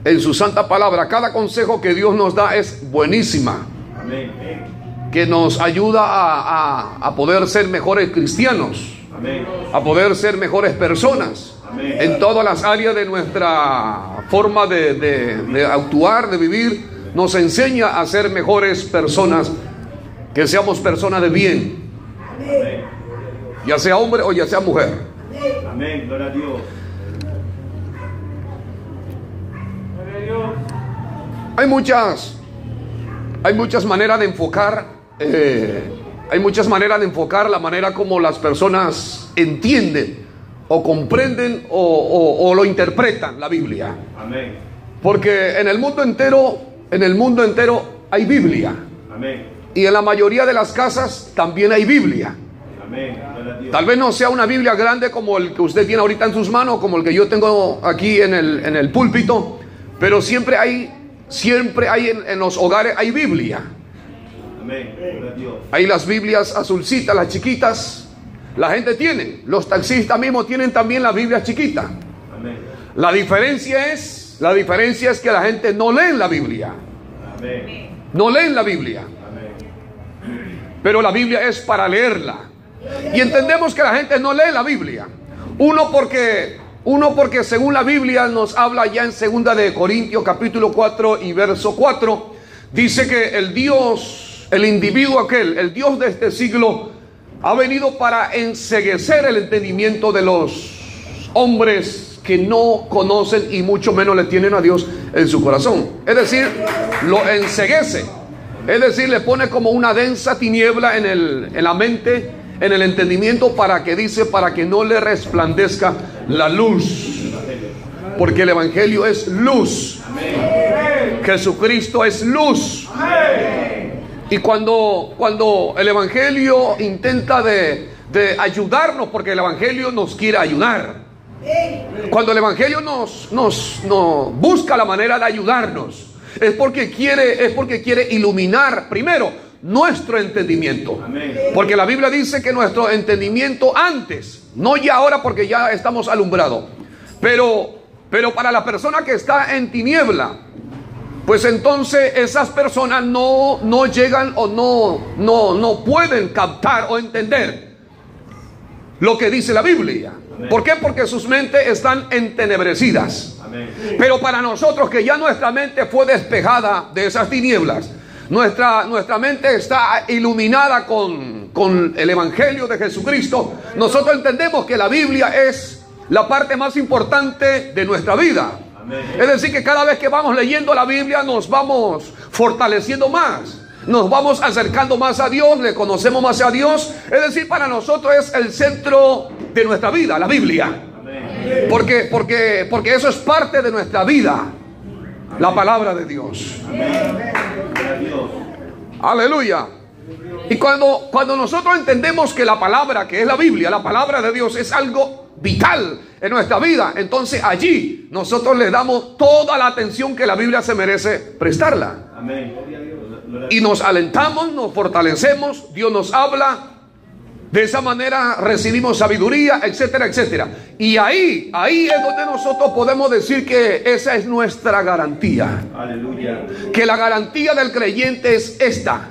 en su santa palabra. Cada consejo que Dios nos da es buenísima, que nos ayuda a poder ser mejores cristianos, a poder ser mejores personas en todas las áreas de nuestra forma de actuar, de vivir. Nos enseña a ser mejores personas, que seamos personas de bien, ya sea hombre o ya sea mujer. Amén, gloria a Dios. Hay muchas maneras de enfocar, la manera como las personas entienden o comprenden o lo interpretan la Biblia. Amén. Porque en el mundo entero hay Biblia. Amén. Y en la mayoría de las casas también hay Biblia. Amén. Tal vez no sea una Biblia grande como el que usted tiene ahorita en sus manos, como el que yo tengo aquí en el púlpito, pero siempre hay en los hogares hay Biblia. Amén. Gloria a Dios. Hay las Biblias azulcitas, las chiquitas. La gente tiene, los taxistas mismos tienen también las Biblias chiquitas. Amén. La diferencia es que la gente no lee la Biblia. Amén. No leen la Biblia. Amén. Pero la Biblia es para leerla. Y entendemos que la gente no lee la Biblia. Uno porque según la Biblia nos habla ya en 2 de Corintios capítulo 4 y verso 4, dice que el Dios de este siglo ha venido para enceguecer el entendimiento de los hombres que no conocen y mucho menos le tienen a Dios en su corazón. Es decir, lo enceguece. Es decir, le pone como una densa tiniebla en la mente, en el entendimiento, para que no le resplandezca la luz. Porque el Evangelio es luz. Jesucristo es luz. Y cuando el Evangelio intenta de ayudarnos, porque el Evangelio nos quiere ayudar. Cuando el Evangelio nos busca la manera de ayudarnos, es porque quiere iluminar primero nuestro entendimiento. Porque la Biblia dice que nuestro entendimiento antes, no ya ahora porque ya estamos alumbrados, pero para la persona que está en tiniebla, pues entonces esas personas no llegan o no pueden captar o entender lo que dice la Biblia. ¿Por qué? Porque sus mentes están entenebrecidas. Pero para nosotros que ya nuestra mente fue despejada de esas tinieblas, nuestra mente está iluminada con el Evangelio de Jesucristo, nosotros entendemos que la Biblia es la parte más importante de nuestra vida. Es decir, que cada vez que vamos leyendo la Biblia nos vamos fortaleciendo más, nos vamos acercando más a Dios, le conocemos más a Dios. Es decir, para nosotros es el centro de nuestra vida, la Biblia. Porque eso es parte de nuestra vida, la palabra de Dios. Aleluya. Y cuando nosotros entendemos que la palabra, que es la Biblia, la palabra de Dios, es algo vital en nuestra vida, entonces allí nosotros le damos toda la atención que la Biblia se merece prestarla. Y nos alentamos, nos fortalecemos, Dios nos habla, de esa manera recibimos sabiduría, etcétera, etcétera. Y ahí es donde nosotros podemos decir que esa es nuestra garantía. Aleluya. Que la garantía del creyente es esta.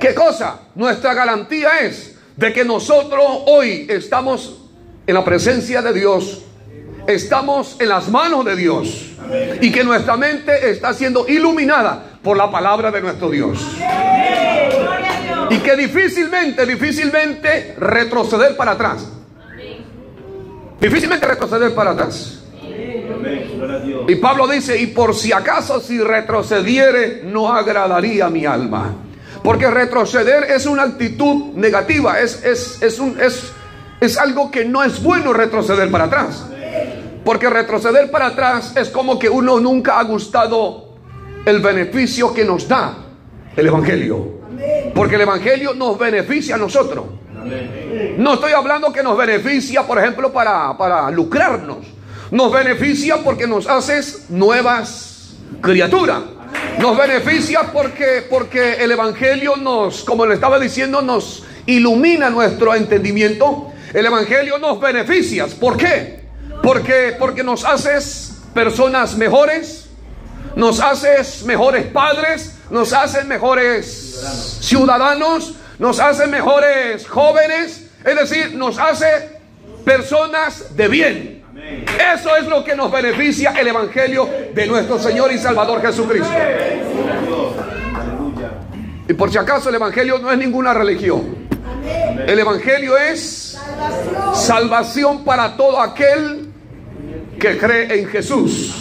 ¿Qué cosa? Nuestra garantía es de que nosotros hoy estamos en la presencia de Dios, estamos en las manos de Dios, y que nuestra mente está siendo iluminada por la palabra de nuestro Dios. Y que difícilmente retroceder para atrás. Difícilmente retroceder para atrás. Y Pablo dice: y por si acaso si retrocediere, no agradaría a mi alma. Porque retroceder es una actitud negativa, es algo que no es bueno, retroceder para atrás. Porque retroceder para atrás es como que uno nunca ha gustado el beneficio que nos da el Evangelio. Porque el Evangelio nos beneficia a nosotros. No estoy hablando que nos beneficia, por ejemplo, para lucrarnos. Nos beneficia porque nos haces nuevas criaturas. Nos beneficia porque el Evangelio como le estaba diciendo, nos ilumina nuestro entendimiento. El Evangelio nos beneficia. ¿Por qué? Porque nos haces personas mejores, nos haces mejores padres, nos haces mejores ciudadanos, nos hace mejores jóvenes, es decir, nos hace personas de bien. Amén. Eso es lo que nos beneficia el Evangelio de nuestro Señor y Salvador Jesucristo. Y por si acaso, el Evangelio no es ninguna religión. El Evangelio es salvación para todo aquel que cree en Jesús.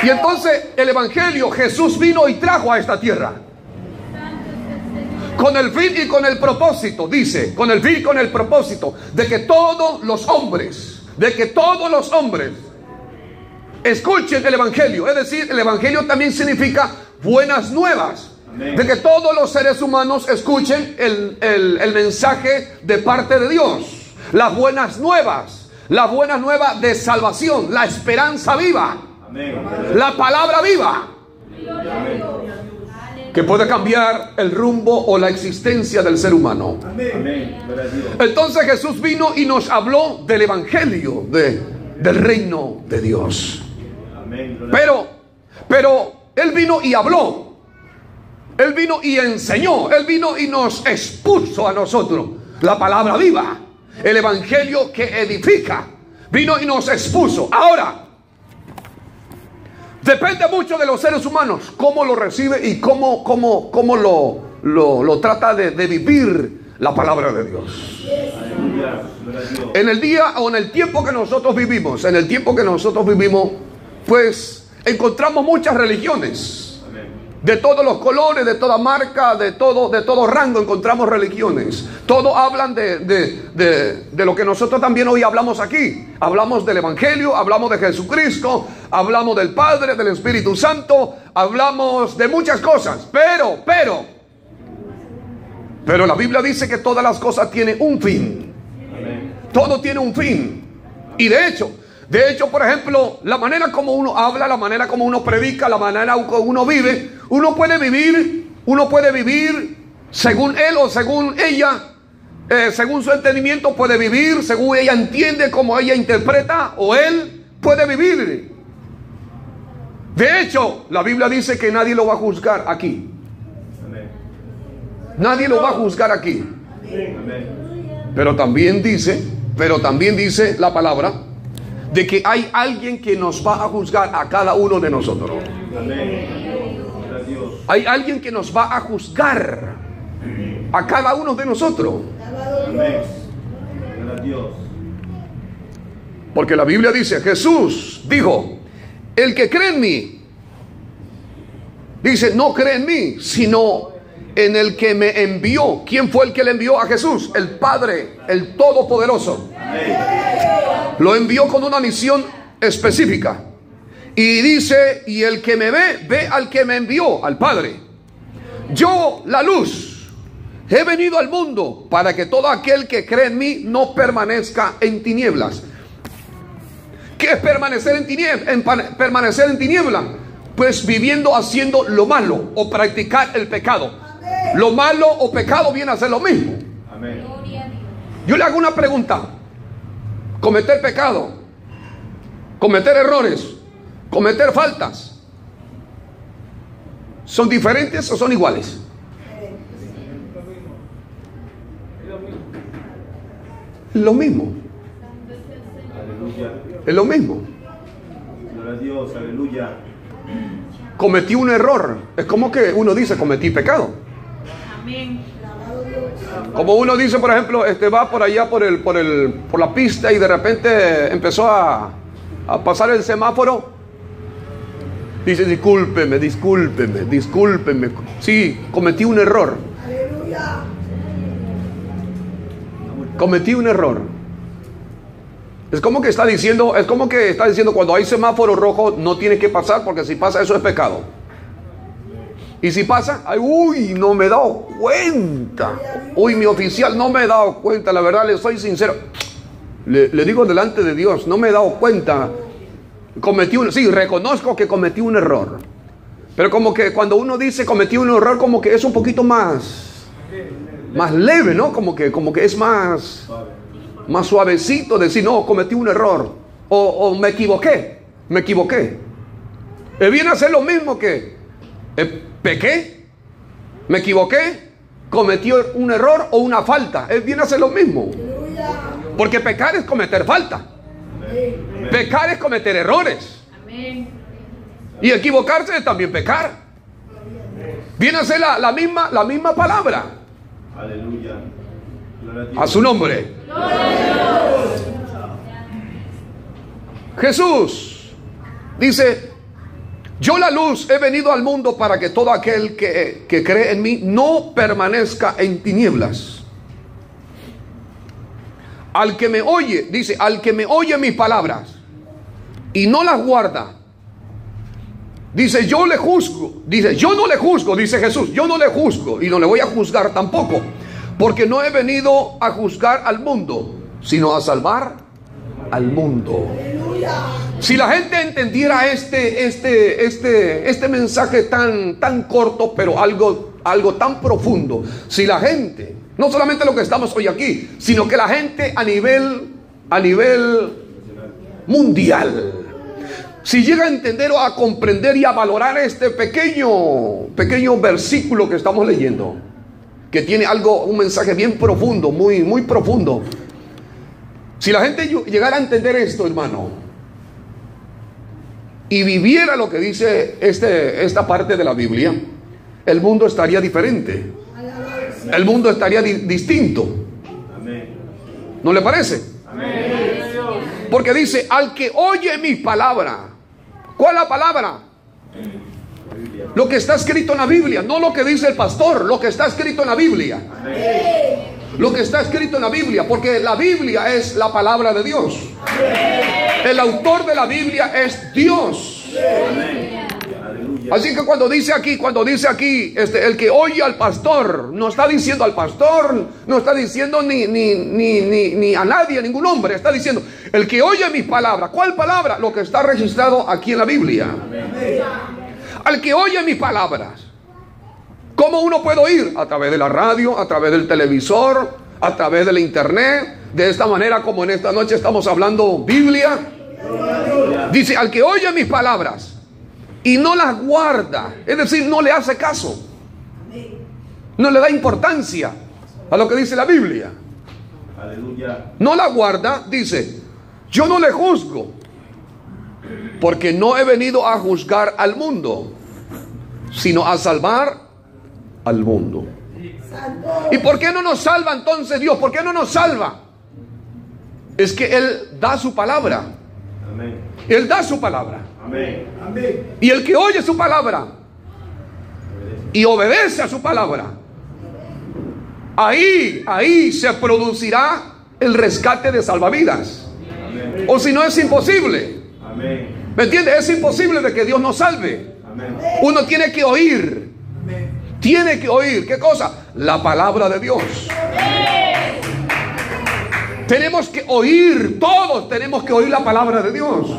Y entonces el Evangelio, Jesús vino y trajo a esta tierra con el fin y con el propósito, dice, con el fin y con el propósito de que todos los hombres escuchen el Evangelio. Es decir, el Evangelio también significa buenas nuevas. Amén. De que todos los seres humanos escuchen el mensaje de parte de Dios. Las buenas nuevas de salvación, la esperanza viva. Amén. La palabra viva. Amén. Que puede cambiar el rumbo o la existencia del ser humano. Amén. Entonces Jesús vino y nos habló del Evangelio, del reino de Dios. Amén. Pero Él vino y habló. Él vino y enseñó. Él vino y nos expuso a nosotros la palabra viva, el Evangelio que edifica. Vino y nos expuso. Ahora, depende mucho de los seres humanos cómo lo recibe y cómo lo trata de vivir la palabra de Dios. En el día o en el tiempo que nosotros vivimos, pues encontramos muchas religiones. De todos los colores, de toda marca, de todo rango encontramos religiones. Todos hablan de lo que nosotros también hoy hablamos aquí. Hablamos del Evangelio, hablamos de Jesucristo, hablamos del Padre, del Espíritu Santo, hablamos de muchas cosas. Pero la Biblia dice que todas las cosas tienen un fin. Todo tiene un fin. Y de hecho, por ejemplo, la manera como uno habla, la manera como uno predica, la manera como uno vive, uno puede vivir según él o según ella, según su entendimiento puede vivir, según ella entiende, como ella interpreta, o él puede vivir. De hecho, la Biblia dice que nadie lo va a juzgar aquí. Nadie lo va a juzgar aquí. Pero también dice la palabra de que hay alguien que nos va a juzgar a cada uno de nosotros. Hay alguien que nos va a juzgar a cada uno de nosotros. Porque la Biblia dice, Jesús dijo, el que cree en mí, dice, no cree en mí, sino en el que me envió. ¿Quién fue el que le envió a Jesús? El Padre, el Todopoderoso. Lo envió con una misión específica. Y dice, y el que me ve al que me envió, al Padre. Yo, la luz, he venido al mundo para que todo aquel que cree en mí no permanezca en tinieblas. ¿Qué es permanecer en tinieblas? Pues viviendo haciendo lo malo o practicar el pecado. Lo malo o pecado viene a ser lo mismo. Amén. Yo le hago una pregunta. Cometer pecado, cometer errores, cometer faltas, ¿son diferentes o son iguales? Lo mismo. Es lo mismo. Gloria a Dios, aleluya. Cometí un error. Es como que uno dice, cometí pecado. Amén. Como uno dice, por ejemplo, va por allá por la pista y de repente empezó a pasar el semáforo. Dice, discúlpeme. Sí, cometí un error. Cometí un error. Es como que está diciendo cuando hay semáforo rojo no tiene que pasar, porque si pasa eso es pecado. Y si pasa, no me he dado cuenta. Mi oficial, no me he dado cuenta. La verdad, le soy sincero. Le digo delante de Dios, no me he dado cuenta. Reconozco que cometí un error. Pero como que cuando uno dice cometí un error, como que es un poquito más leve, ¿no? Como que es más más suavecito, decir, no, cometí un error, o me equivoqué. Viene a ser lo mismo que pequé, me equivoqué, cometí un error o una falta. Viene a ser lo mismo. Porque pecar es cometer falta. Pecar es cometer errores. Y equivocarse es también pecar. Viene a ser la misma palabra. Aleluya. A su nombre. Jesús dice, yo la luz he venido al mundo para que todo aquel que cree en mí no permanezca en tinieblas. Al que me oye, dice, al que me oye mis palabras y no las guarda, dice, yo le juzgo. Dice, yo no le juzgo, dice Jesús, yo no le juzgo y no le voy a juzgar tampoco, porque no he venido a juzgar al mundo, sino a salvar al mundo. Si la gente entendiera este mensaje tan corto, pero algo tan profundo, si la gente, no solamente lo que estamos hoy aquí, sino que la gente a nivel mundial, si llega a entender o a comprender y a valorar este pequeño versículo que estamos leyendo, que tiene un mensaje bien profundo, muy profundo. Si la gente llegara a entender esto, hermano, y viviera lo que dice esta parte de la Biblia, el mundo estaría diferente. El mundo estaría distinto. ¿No le parece? Porque dice, al que oye mi palabra. ¿Cuál es la palabra? Lo que está escrito en la Biblia, no lo que dice el pastor, lo que está escrito en la Biblia. Lo que está escrito en la Biblia, porque la Biblia es la palabra de Dios. El autor de la Biblia es Dios. Así que cuando dice aquí, el que oye al pastor, no está diciendo al pastor, no está diciendo ni a nadie, a ningún hombre, está diciendo el que oye mis palabras. ¿Cuál palabra? Lo que está registrado aquí en la Biblia. Al que oye mis palabras. ¿Cómo uno puede oír? A través de la radio, a través del televisor, a través de la internet. De esta manera como en esta noche estamos hablando Biblia. Dice, al que oye mis palabras y no las guarda, es decir, no le hace caso, no le da importancia a lo que dice la Biblia. Aleluya. No la guarda, dice, yo no le juzgo, porque no he venido a juzgar al mundo, sino a salvar al mundo. ¿Y por qué no nos salva entonces Dios? ¿Por qué no nos salva? Es que Él da su palabra. Amén. Él da su palabra. Amén. Y el que oye su palabra y obedece a su palabra, ahí se producirá el rescate de salvavidas. Amén. O si no, es imposible. Amén. ¿Me entiende? Es imposible de que Dios nos salve. Amén. Uno tiene que oír. Tiene que oír, ¿qué cosa? La palabra de Dios. Tenemos que oír, todos tenemos que oír la palabra de Dios.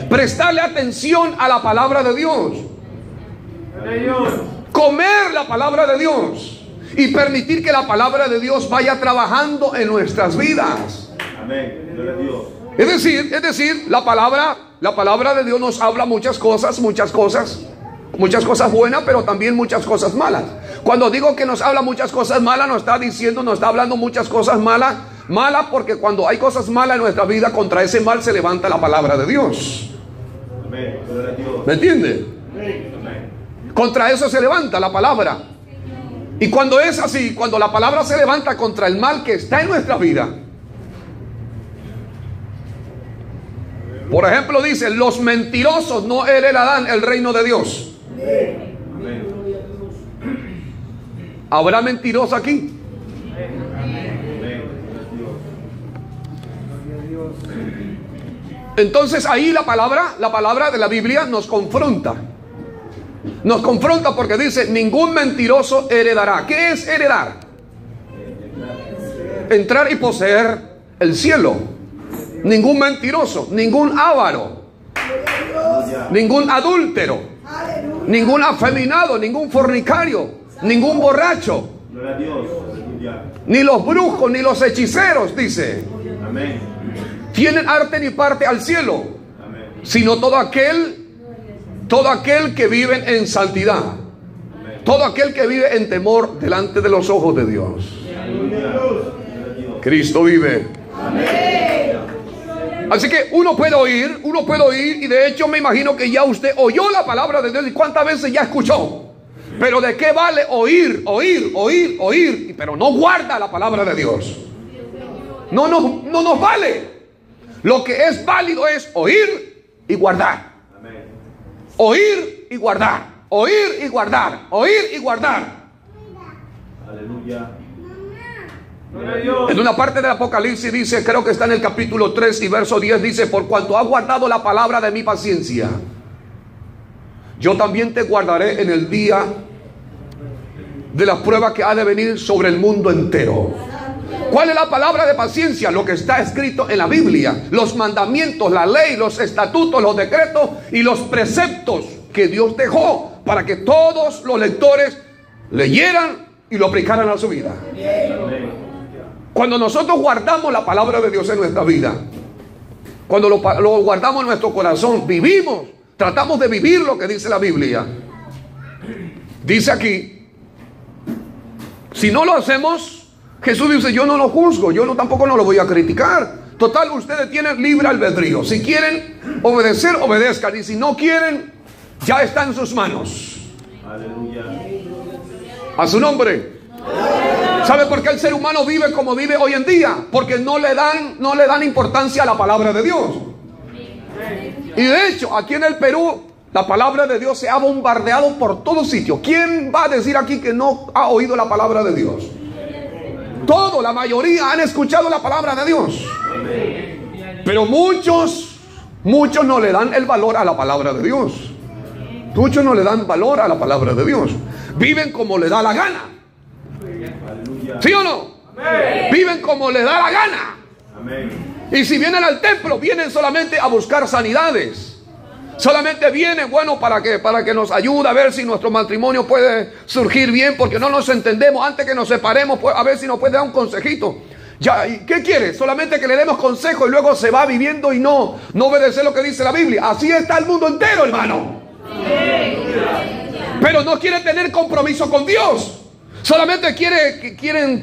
Prestarle atención a la palabra de Dios. Comer la palabra de Dios. Y permitir que la palabra de Dios vaya trabajando en nuestras vidas. Amén. Gloria a Dios. Es decir, la palabra de Dios nos habla muchas cosas buenas, pero también muchas cosas malas. Cuando digo que nos habla muchas cosas malas, no está hablando muchas cosas malas, porque cuando hay cosas malas en nuestra vida, contra ese mal se levanta la palabra de Dios. Amén. Gloria a Dios. ¿Me entiende? Amén. Contra eso se levanta la palabra. Y cuando es así, cuando la palabra se levanta contra el mal que está en nuestra vida, por ejemplo, dice, los mentirosos no heredarán el reino de Dios. Amén. ¿Habrá mentirosos aquí? Entonces ahí la palabra de la Biblia nos confronta. Nos confronta porque dice, ningún mentiroso heredará. ¿Qué es heredar? Entrar y poseer el cielo. Ningún mentiroso, ningún avaro, ningún adúltero, ningún afeminado, ningún fornicario, ningún borracho, Gloria a Dios. Aleluya. ni los brujos, ni los hechiceros, dice. Amén. tienen arte ni parte al cielo, sino todo aquel que vive en santidad, todo aquel que vive en temor delante de los ojos de Dios. Cristo vive. Así que uno puede oír, y de hecho me imagino que ya usted oyó la palabra de Dios. ¿Y cuántas veces ya escuchó? Pero ¿de qué vale oír, pero no guarda la palabra de Dios? No nos vale. Lo que es válido es oír y guardar. Oír y guardar. Oír y guardar. Oír y guardar. Aleluya. En una parte del Apocalipsis dice, creo que está en el capítulo 3 y verso 10, dice: por cuanto has guardado la palabra de mi paciencia, yo también te guardaré en el día de la prueba que ha de venir sobre el mundo entero. ¿Cuál es la palabra de paciencia? Lo que está escrito en la Biblia, los mandamientos, la ley, los estatutos, los decretos y los preceptos que Dios dejó para que todos los lectores leyeran y lo aplicaran a su vida. Cuando nosotros guardamos la palabra de Dios en nuestra vida, cuando lo guardamos en nuestro corazón, vivimos, tratamos de vivir lo que dice la Biblia. Dice aquí, si no lo hacemos, Jesús dice: yo no lo juzgo, tampoco no lo voy a criticar. Total, ustedes tienen libre albedrío. Si quieren obedecer, obedezcan, y si no quieren, ya está en sus manos. Aleluya. A su nombre. ¿Sabe por qué el ser humano vive como vive hoy en día? Porque no le dan importancia a la palabra de Dios. Y de hecho, aquí en el Perú, la palabra de Dios se ha bombardeado por todos sitios. ¿Quién va a decir aquí que no ha oído la palabra de Dios? Todo, la mayoría han escuchado la palabra de Dios. Pero muchos no le dan el valor a la palabra de Dios. Muchos no le dan valor a la palabra de Dios. Viven como le da la gana. ¿Sí o no? Viven como le da la gana. Y si vienen al templo, vienen solamente a buscar sanidades. Solamente vienen, para que nos ayude a ver si nuestro matrimonio puede surgir bien, porque no nos entendemos. Antes que nos separemos, a ver si nos puede dar un consejito. Ya, ¿qué quiere? Solamente que le demos consejo y luego se va viviendo y no obedecer lo que dice la Biblia. Así está el mundo entero, hermano. Pero no quiere tener compromiso con Dios. Solamente quieren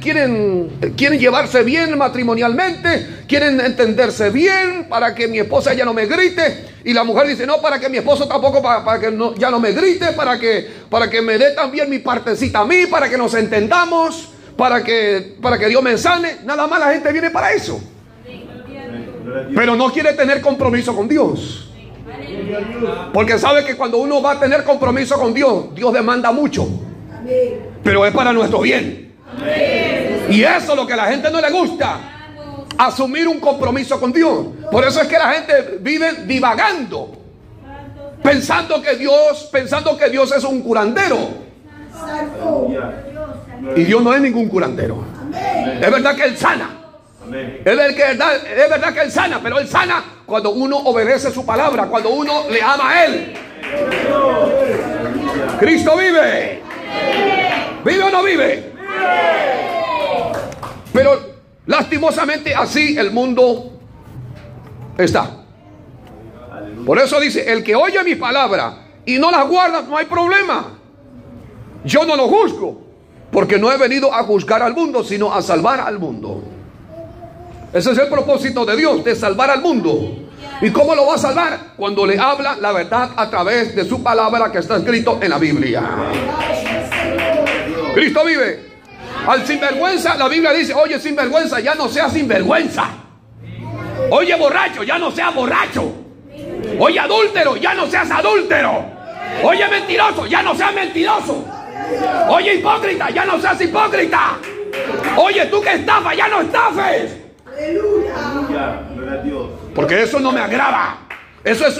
llevarse bien matrimonialmente, quieren entenderse bien para que mi esposa ya no me grite, y la mujer dice: no, para que mi esposo tampoco, para que ya no me grite, para que me dé también mi partecita a mí, para que nos entendamos, para que Dios me sane. Nada más la gente viene para eso, pero no quiere tener compromiso con Dios, porque sabe que cuando uno va a tener compromiso con Dios, Dios demanda mucho. Pero es para nuestro bien. Y eso es lo que a la gente no le gusta: asumir un compromiso con Dios. Por eso es que la gente vive divagando, pensando que Dios es un curandero. Y Dios no es ningún curandero. Es verdad que Él sana. Es verdad que Él sana, pero Él sana cuando uno obedece su palabra, cuando uno le ama a Él. Cristo vive. ¿Vive o no vive? Pero lastimosamente así el mundo está. Por eso dice: el que oye mi palabra y no las guarda, no hay problema. Yo no lo juzgo, porque no he venido a juzgar al mundo, sino a salvar al mundo. Ese es el propósito de Dios, de salvar al mundo. ¿Y cómo lo va a salvar? Cuando le habla la verdad a través de su palabra que está escrito en la Biblia. Cristo vive. Al sinvergüenza, la Biblia dice: oye, sinvergüenza, ya no seas sinvergüenza. Oye, borracho, ya no seas borracho. Oye, adúltero, ya no seas adúltero. Oye, mentiroso, ya no seas mentiroso. Oye, hipócrita, ya no seas hipócrita. Oye, tú que estafas, ya no estafes. Porque eso no me agrada. Eso es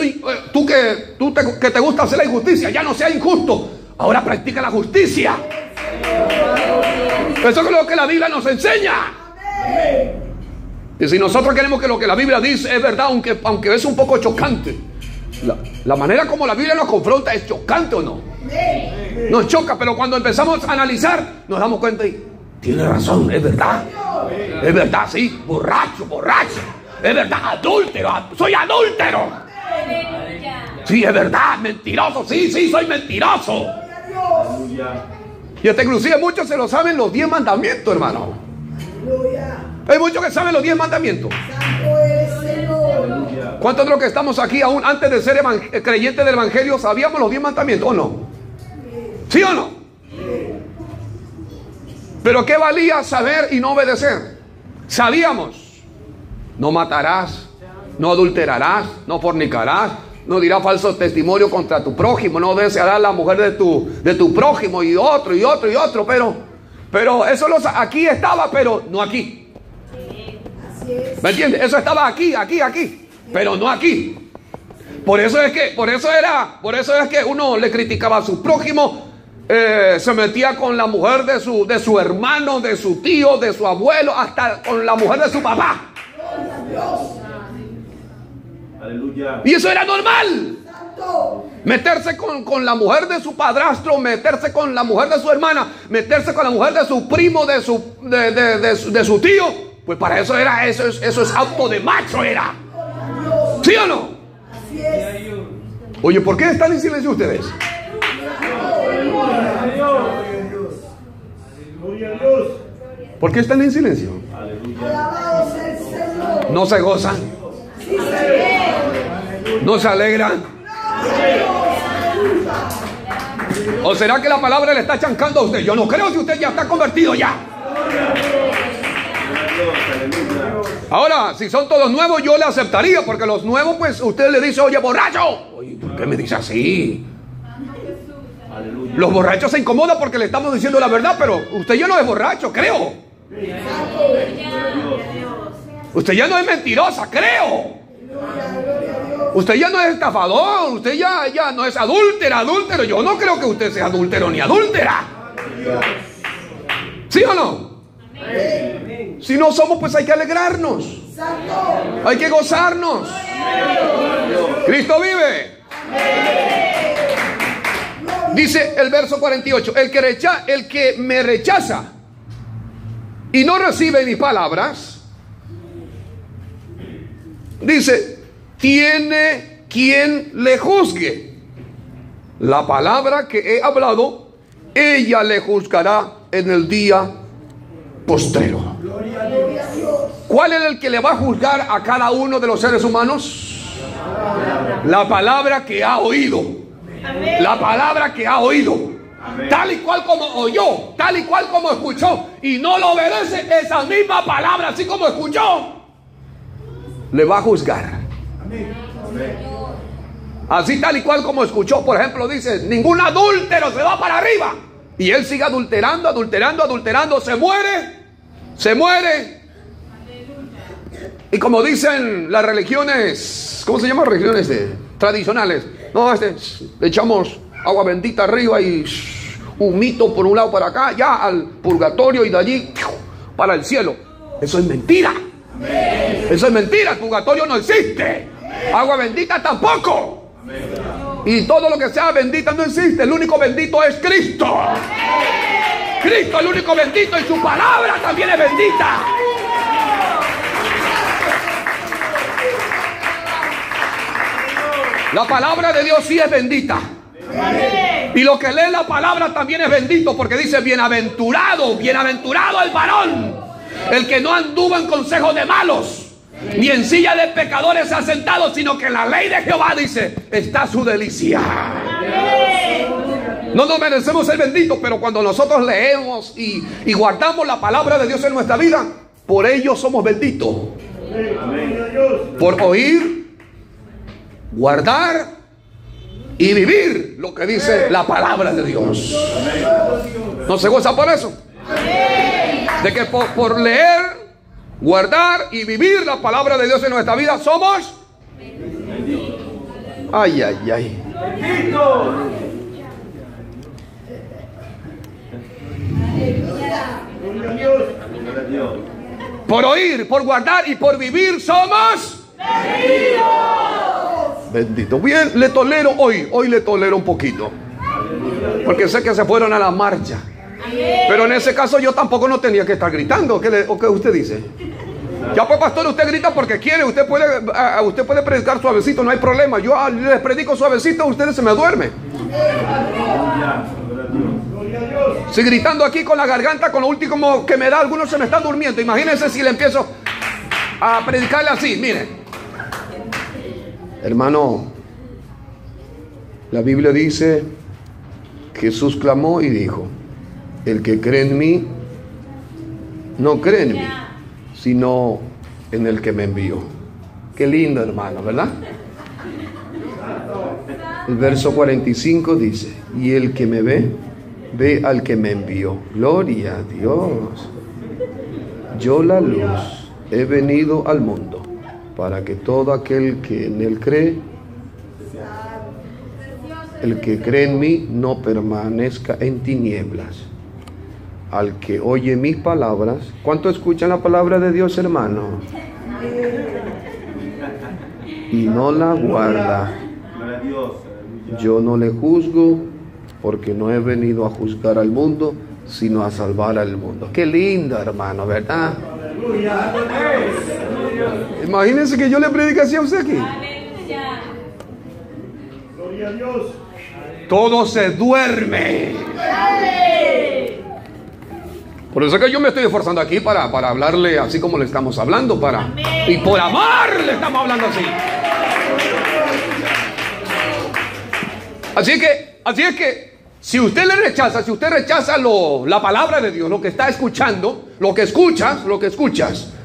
tú que te gusta hacer la injusticia, ya no seas injusto. Ahora practica la justicia. Eso es lo que la Biblia nos enseña. Y si nosotros queremos que lo que la Biblia dice es verdad, aunque es un poco chocante, la manera como la Biblia nos confronta es chocante o no. Nos choca, pero cuando empezamos a analizar nos damos cuenta y tiene razón, es verdad. Es verdad, sí, borracho. Es verdad, adúltero, soy adúltero. Sí, es verdad, mentiroso, sí, soy mentiroso. Y hasta inclusive muchos se lo saben los 10 mandamientos, hermano. Hay muchos que saben los 10 mandamientos. ¿Cuántos de los que estamos aquí aún antes de ser creyentes del evangelio sabíamos los 10 mandamientos o no? ¿Sí o no? Pero ¿qué valía saber y no obedecer? Sabíamos: no matarás, no adulterarás, no fornicarás, no dirás falso testimonio contra tu prójimo, no desearás la mujer de tu prójimo, y otro, pero eso aquí estaba, pero no aquí. ¿Me entiendes? Eso estaba aquí, pero no aquí. Por eso es que uno le criticaba a su prójimo, se metía con la mujer de su hermano, de su tío, de su abuelo, hasta con la mujer de su papá. Aleluya. Y eso era normal. Meterse con la mujer de su padrastro, meterse con la mujer de su hermana, meterse con la mujer de su primo, de su tío. Pues para eso eso es auto de macho, era. ¿Sí o no? Oye, ¿por qué están en silencio ustedes? ¿Por qué están en silencio? ¿No se gozan? ¿No se alegran? ¿O será que la palabra le está chancando a usted? Yo no creo, si usted ya está convertido ya. Ahora, si son todos nuevos, yo le aceptaría, porque los nuevos, pues usted le dice: oye, borracho. Oye, ¿por qué me dice así? Los borrachos se incomodan porque le estamos diciendo la verdad, pero usted ya no es borracho, creo. Usted ya no es mentirosa, creo. Usted ya no es estafador, usted ya no es adúltero. Yo no creo que usted sea adúltero ni adúltera. ¿Sí o no? Si no somos, pues hay que alegrarnos. Hay que gozarnos. Cristo vive. Dice el verso 48: el que me rechaza y no recibe mis palabras, dice, tiene quien le juzgue. La palabra que he hablado, ella le juzgará en el día postrero. ¿Cuál es el que le va a juzgar a cada uno de los seres humanos? La palabra que ha oído. La palabra que ha oído. Tal y cual como oyó, tal y cual como escuchó, y no lo obedece, esa misma palabra, así como escuchó, le va a juzgar. Así tal y cual como escuchó. Por ejemplo, dice: ningún adúltero se va para arriba. Y él sigue adulterando, se muere. Y como dicen las religiones, ¿cómo se llaman religiones tradicionales? No, le echamos agua bendita arriba y humito por un lado para acá, ya al purgatorio, y de allí para el cielo. Eso es mentira. Eso es mentira. El purgatorio no existe. Agua bendita tampoco. Y todo lo que sea bendita no existe. El único bendito es Cristo. Cristo es el único bendito, y su palabra también es bendita. La palabra de Dios sí es bendita. Y lo que lee la palabra también es bendito, porque dice: bienaventurado el varón, el que no anduvo en consejo de malos, ni en silla de pecadores ha sentado, sino que en la ley de Jehová, dice, está su delicia. No nos merecemos ser benditos, pero cuando nosotros leemos y guardamos la palabra de Dios en nuestra vida, por ello somos benditos. Por oír, guardar y vivir lo que dice la palabra de Dios. ¿No se goza por eso? De que por leer, guardar y vivir la palabra de Dios en nuestra vida somos. Ay, ay, ay. Por oír, por guardar y por vivir somos benditos. Bien, le tolero hoy le tolero un poquito, porque sé que se fueron a la marcha. Pero en ese caso yo tampoco no tenía que estar gritando. ¿O qué usted dice? Ya pues, pastor, usted grita porque quiere. Usted puede predicar suavecito, no hay problema. Yo les predico suavecito, ustedes se me duermen. Si gritando aquí con la garganta, con lo último que me da, algunos se me están durmiendo. Imagínense si le empiezo a predicarle así. Miren, hermano, la Biblia dice: Jesús clamó y dijo: el que cree en mí, no cree en mí, sino en el que me envió. Qué lindo, hermano, ¿verdad? El verso 45 dice: y el que me ve, ve al que me envió. Gloria a Dios. Yo, la luz, he venido al mundo para que todo aquel que en él cree, el que cree en mí, no permanezca en tinieblas. Al que oye mis palabras. ¿Cuánto escuchan la palabra de Dios, hermano? Y no la guarda. Yo no le juzgo, porque no he venido a juzgar al mundo, sino a salvar al mundo. Qué lindo, hermano, ¿verdad? Imagínense que yo le predique así a usted aquí. Gloria a Dios. Todo se duerme. Por eso es que yo me estoy esforzando aquí para hablarle así como le estamos hablando, y por amor le estamos hablando así. Así es que si usted rechaza la palabra de Dios, lo que está escuchando, lo que escuchas,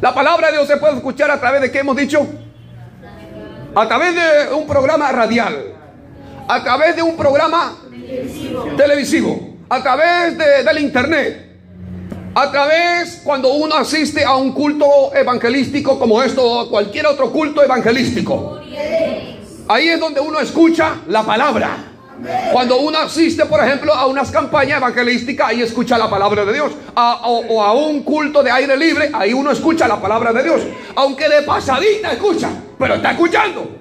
la palabra de Dios se puede escuchar a través de, ¿qué hemos dicho? A través de un programa radial, a través de un programa televisivo, a través del internet, a través cuando uno asiste a un culto evangelístico como esto o cualquier otro culto evangelístico. Ahí es donde uno escucha la palabra. Cuando uno asiste, por ejemplo, a unas campañas evangelísticas, ahí escucha la palabra de Dios. O a un culto de aire libre, ahí uno escucha la palabra de Dios. Aunque de pasadita escucha, pero está escuchando.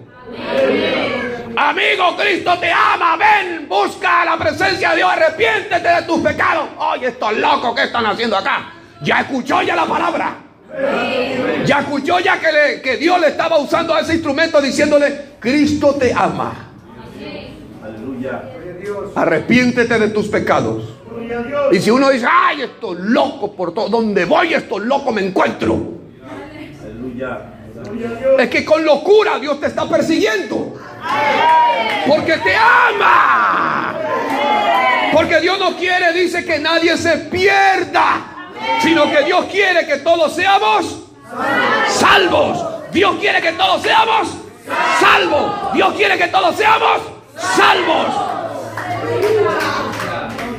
Amigo, Cristo te ama. Ven, busca la presencia de Dios, arrepiéntete de tus pecados. Oye, estos locos, ¿qué están haciendo acá? Ya escuchó ya la palabra. Ya escuchó ya que Dios le estaba usando a ese instrumento diciéndole: Cristo te ama. Aleluya. Arrepiéntete de tus pecados. Y si uno dice: ay, estos locos, por todo donde voy, estos locos me encuentro. Aleluya. Es que con locura Dios te está persiguiendo, porque te ama. Porque Dios no quiere, dice, que nadie se pierda, sino que Dios quiere que todos seamos salvos. Dios quiere que todos seamos salvos. Dios quiere que todos seamos salvos.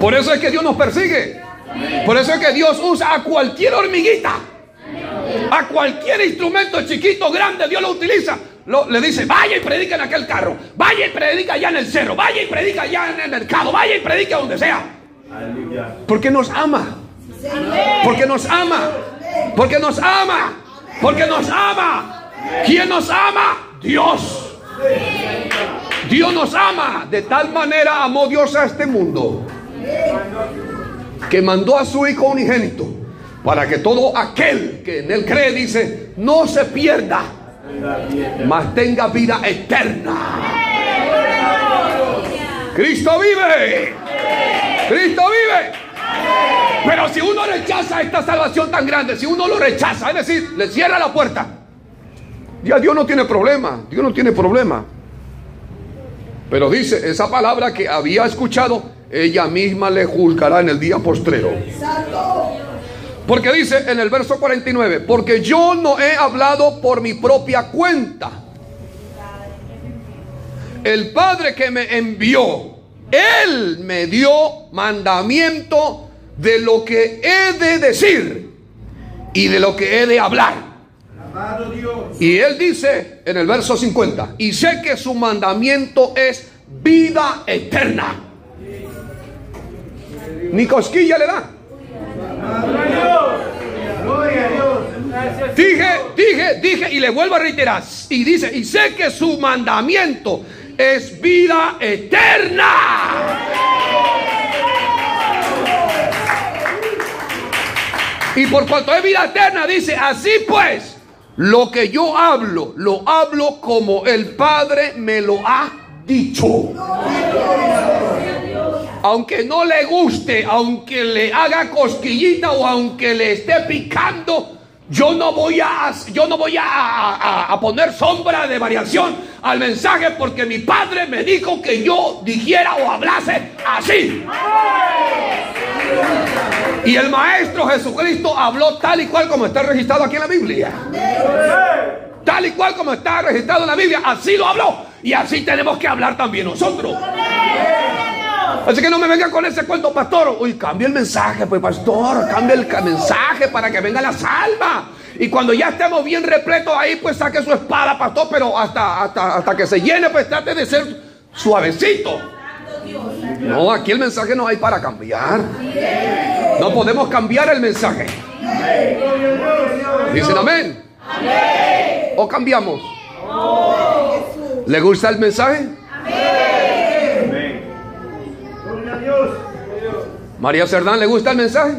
Por eso es que Dios nos persigue. Por eso es que Dios usa a cualquier hormiguita, a cualquier instrumento chiquito, grande. Dios lo utiliza. Le dice: vaya y predica en aquel carro, vaya y predica allá en el cerro, vaya y predica allá en el mercado, vaya y predica donde sea. Aleluya. Porque nos ama. Porque nos ama. Porque nos ama. Porque nos ama. ¿Quién nos ama? Dios. Dios nos ama. De tal manera amó Dios a este mundo, que mandó a su Hijo unigénito, para que todo aquel que en él cree, dice, no se pierda, mas tenga vida eterna. Cristo vive. Cristo vive. Pero si uno rechaza esta salvación tan grande, si uno lo rechaza, es decir, le cierra la puerta, ya Dios no tiene problema. Dios no tiene problema. Pero dice, esa palabra que había escuchado, ella misma le juzgará en el día postrero. Porque dice en el verso 49: porque yo no he hablado por mi propia cuenta. El Padre que me envió, Él me dio mandamiento de lo que he de decir y de lo que he de hablar. Y Él dice en el verso 50: y sé que su mandamiento es vida eterna. Ni cosquilla le da. Dije y le vuelvo a reiterar. Y dice: y sé que su mandamiento es vida eterna. Y por cuanto es vida eterna, dice, así pues, lo que yo hablo, lo hablo como el Padre me lo ha dicho. Aunque no le guste, aunque le haga cosquillita o aunque le esté picando, yo no voy a poner sombra de variación al mensaje, porque mi Padre me dijo que yo dijera o hablase así. Y el Maestro Jesucristo habló tal y cual como está registrado aquí en la Biblia. Tal y cual como está registrado en la Biblia, así lo habló. Y así tenemos que hablar también nosotros. Así que no me vengan con ese cuento, pastor. Uy, cambia el mensaje, pues, pastor. Cambia el mensaje para que venga la salva. Y cuando ya estemos bien repletos ahí, pues saque su espada, pastor. Pero hasta que se llene, pues trate de ser suavecito. No, aquí el mensaje no hay para cambiar. No podemos cambiar el mensaje. ¿Dicen amén? ¿O cambiamos? ¿Le gusta el mensaje? María Cerdán, ¿le gusta el mensaje?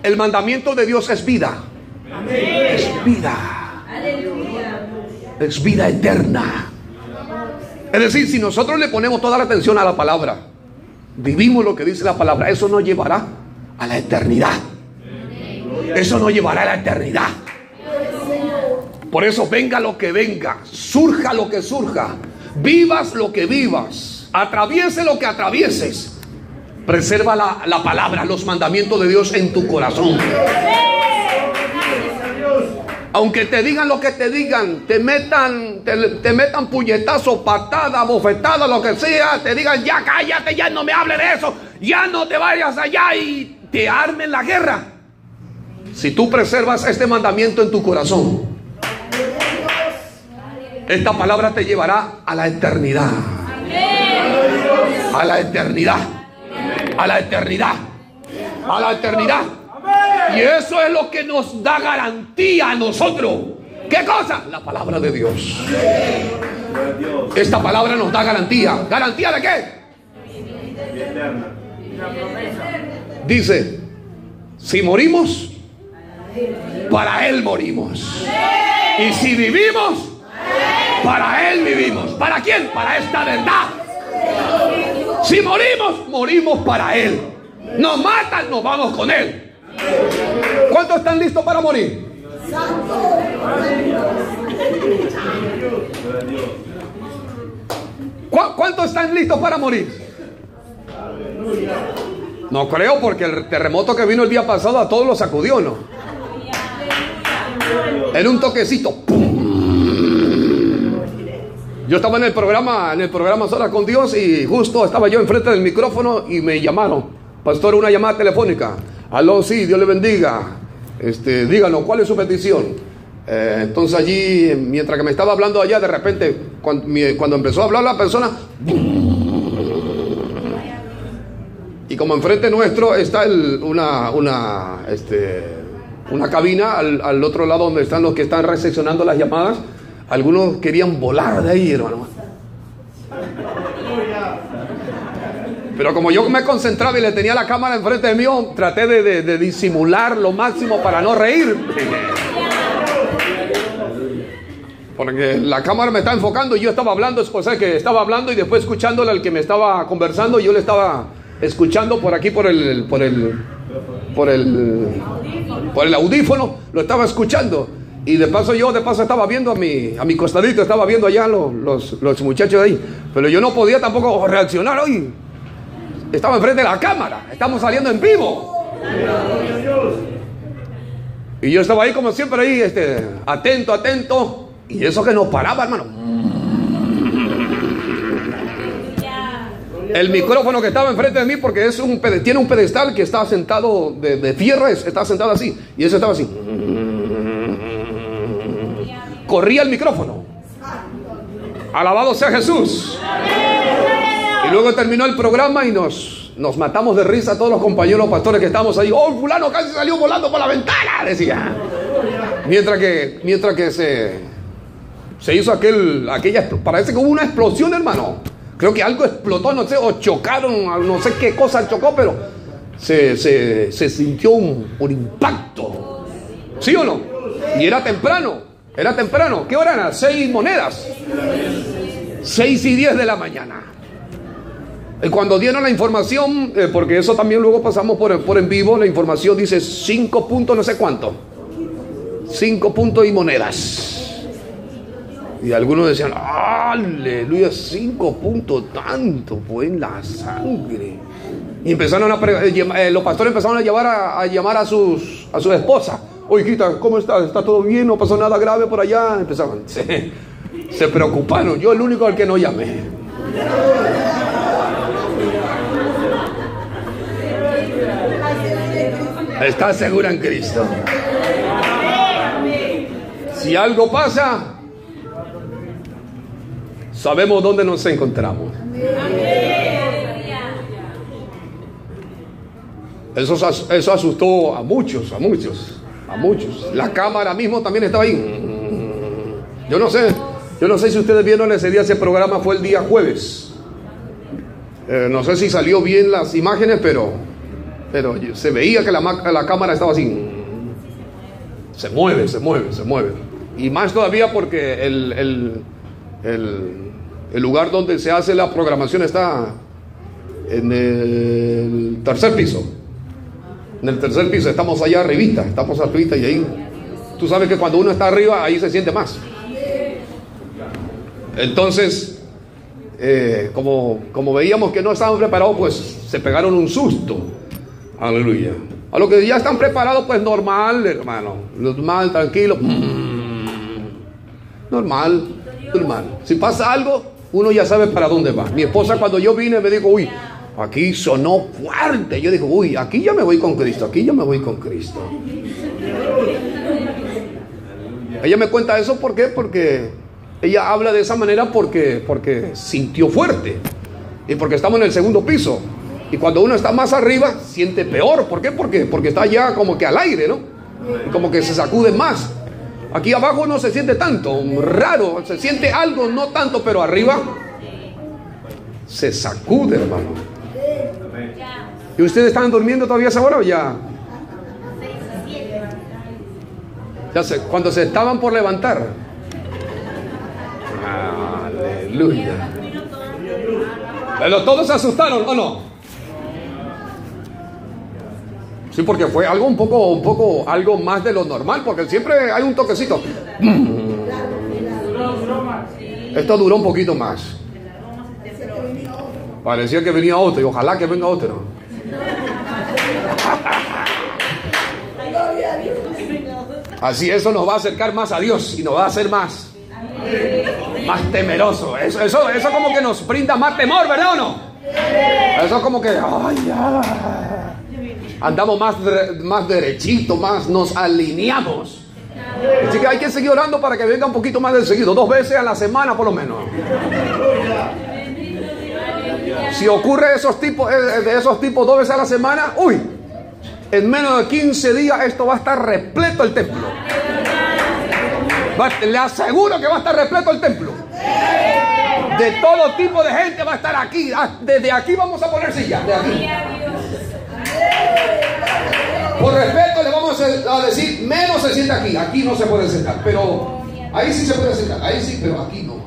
El mandamiento de Dios es vida. Es vida. Es vida eterna. Es decir, si nosotros le ponemos toda la atención a la palabra, vivimos lo que dice la palabra, eso nos llevará a la eternidad. Eso nos llevará a la eternidad. Por eso, venga lo que venga, surja lo que surja, vivas lo que vivas, atraviese lo que atravieses, preserva la palabra, los mandamientos de Dios en tu corazón. Aunque te digan lo que te digan, te metan puñetazo, patada, bofetada, lo que sea, te digan ya cállate, ya no me hable de eso, ya no te vayas allá y te armen la guerra. Si tú preservas este mandamiento en tu corazón, esta palabra te llevará a la eternidad. A la eternidad. A la eternidad. A la eternidad. Y eso es lo que nos da garantía a nosotros. ¿Qué cosa? La palabra de Dios. Esta palabra nos da garantía. ¿Garantía de qué? Dice, si morimos, para Él morimos. Y si vivimos, para Él vivimos. ¿Para quién? Para esta verdad. Si morimos, morimos para Él. Nos matan, nos vamos con Él. ¿Cuántos están listos para morir? ¿Cuántos están listos para morir? No creo, porque el terremoto que vino el día pasado a todos los sacudió, ¿no? Era un toquecito. ¡Pum! Yo estaba en el programa Solas con Dios, y justo estaba yo enfrente del micrófono y me llamaron. Pastor, una llamada telefónica. Aló, sí, Dios le bendiga. Díganos, ¿cuál es su petición? Entonces allí, mientras que me estaba hablando allá, de repente, cuando empezó a hablar la persona, y como enfrente nuestro está una cabina al otro lado donde están los que están recepcionando las llamadas. Algunos querían volar de ahí, hermano. Pero como yo me concentraba y le tenía la cámara enfrente de mí, traté de disimular lo máximo para no reír. Porque la cámara me está enfocando y yo estaba hablando, o sea que estaba hablando y después escuchándole al que me estaba conversando, yo le estaba escuchando por aquí por el audífono, lo estaba escuchando. Y de paso estaba viendo a mi costadito, estaba viendo allá los muchachos de ahí. Pero yo no podía tampoco reaccionar hoy. Estaba enfrente de la cámara, estamos saliendo en vivo. Y yo estaba ahí como siempre ahí, atento. Y eso que no paraba, hermano. El micrófono que estaba enfrente de mí, porque tiene un pedestal que está sentado de fierro, está sentado así. Y eso estaba así. Corría el micrófono. Alabado sea Jesús. Y luego terminó el programa y nos matamos de risa todos los compañeros pastores que estábamos ahí. Oh, fulano casi salió volando por la ventana, decía. Mientras que se hizo aquella, parece que hubo una explosión, hermano. Creo que algo explotó, no sé, o chocaron, no sé qué cosa chocó, pero se sintió un impacto. ¿Sí o no? Y era temprano. ¿Qué hora era? 6 monedas. 6:10 de la mañana. Y cuando dieron la información, porque eso también luego pasamos por en vivo, la información dice 5 puntos no sé cuánto. 5 puntos y monedas. Y algunos decían, aleluya, 5 puntos, tanto fue en la sangre. Y empezaron los pastores empezaron a llamar a sus esposas. Oye, hijita, ¿cómo estás? ¿Está todo bien? ¿No pasó nada grave por allá? Empezaban, se preocuparon. Yo el único al que no llamé. ¿Estás segura en Cristo? Si algo pasa, sabemos dónde nos encontramos. Eso asustó a muchos. La cámara mismo también estaba ahí. Yo no sé si ustedes vieron ese día, ese programa fue el día jueves. No sé si salió bien las imágenes, pero se veía que la cámara estaba así. Se mueve. Y más todavía porque el lugar donde se hace la programación está en el tercer piso. En el tercer piso, estamos allá arribita y ahí, tú sabes que cuando uno está arriba, ahí se siente más. Entonces, como veíamos que no estaban preparados, pues se pegaron un susto. Aleluya. A los que ya están preparados, pues normal, hermano. Normal, tranquilo. Normal. Si pasa algo, uno ya sabe para dónde va. Mi esposa, cuando yo vine, me dijo, uy, aquí sonó fuerte. Yo dije, uy, aquí ya me voy con Cristo. Ella me cuenta eso, ¿por qué? Porque ella habla de esa manera porque sintió fuerte. Y porque estamos en el segundo piso. Y cuando uno está más arriba, siente peor. ¿Por qué? Porque está ya como que al aire, ¿no? Y como que se sacude más. Aquí abajo no se siente tanto, raro. Se siente algo, no tanto, pero arriba se sacude, hermano. ¿Y ustedes están durmiendo todavía a esa hora o ya? Cuando se estaban por levantar. Aleluya. Pero todos se asustaron, ¿o no? Sí, porque fue algo un poco algo más de lo normal, porque siempre hay un toquecito. Esto duró un poquito más. Parecía que venía otro y ojalá que venga otro. Así eso nos va a acercar más a Dios y nos va a hacer más temeroso. Eso como que nos brinda más temor, ¿verdad o no? Eso como que andamos más derechito, más nos alineamos. Así que hay que seguir orando para que venga un poquito más de seguido, 2 veces a la semana por lo menos. Si ocurre de esos tipos 2 veces a la semana, uy, en menos de 15 días esto va a estar repleto el templo. Le aseguro que va a estar repleto el templo. De todo tipo de gente va a estar aquí. Desde aquí vamos a poner sillas, de aquí. Por respeto le vamos a decir, menos se sienta aquí. Aquí no se puede sentar, pero ahí sí se puede sentar. Ahí sí, pero aquí no.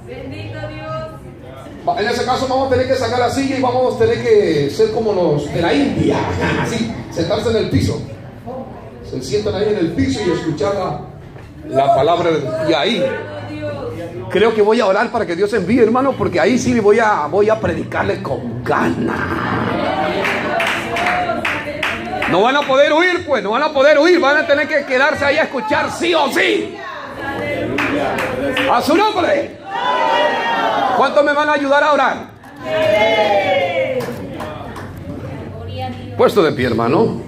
Bendito Dios. En ese caso vamos a tener que sacar la silla y vamos a tener que ser como los de la India. Así, sentarse en el piso. Se sientan ahí en el piso y escuchar la palabra de Dios. Y ahí creo que voy a orar para que Dios envíe, hermano, porque ahí sí voy a predicarle con ganas. No van a poder huir, pues, van a tener que quedarse ahí a escuchar sí o sí. A su nombre. ¿Cuántos me van a ayudar a orar? Puesto de pie, hermano.